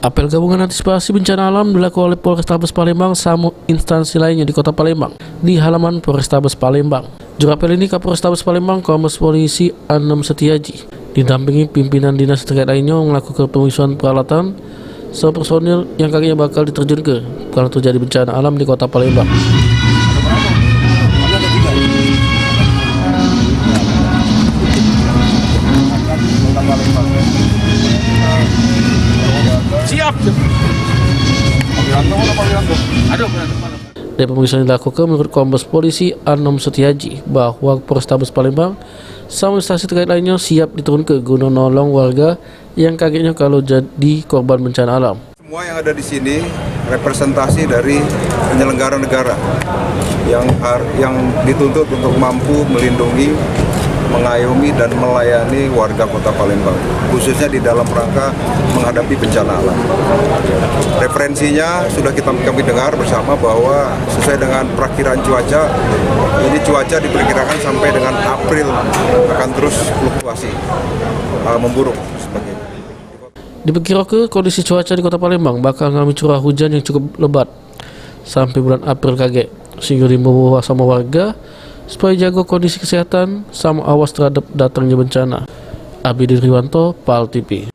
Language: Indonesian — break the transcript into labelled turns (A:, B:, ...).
A: Apel gabungan antisipasi bencana alam dilakukan oleh Polrestabes Palembang sama instansi lainnya di Kota Palembang di halaman Polrestabes Palembang. Juru apel ini Kapolrestabes Palembang Kombes Polisi Anem Setiaji didampingi pimpinan dinas terkait lainnya melakukan pengisuan peralatan serta personil yang kakinya bakal diterjunkan kalau terjadi bencana alam di Kota Palembang.
B: Siap.
A: Dari pemeriksaan yang dilakukan menurut Kombes Polisi Anom Setiaji bahwa Polrestabes Palembang sama instansi terkait lainnya siap diturunkan guna nolong warga yang kagetnya kalau jadi korban bencana alam.
C: Semua yang ada di sini representasi dari penyelenggara negara yang dituntut untuk mampu melindungi, mengayomi dan melayani warga Kota Palembang, khususnya di dalam rangka menghadapi bencana alam. Referensinya sudah kami dengar bersama bahwa sesuai dengan perakiraan cuaca, ini cuaca diperkirakan sampai dengan April akan terus fluktuasi, memburuk sebagainya.
A: Diperkirakan kondisi cuaca di Kota Palembang bakal mengalami curah hujan yang cukup lebat sampai bulan April kaget, sehingga dibawa sama warga supaya jaga kondisi kesehatan sama awas terhadap datangnya bencana. Abidin Riwanto, PAL TV.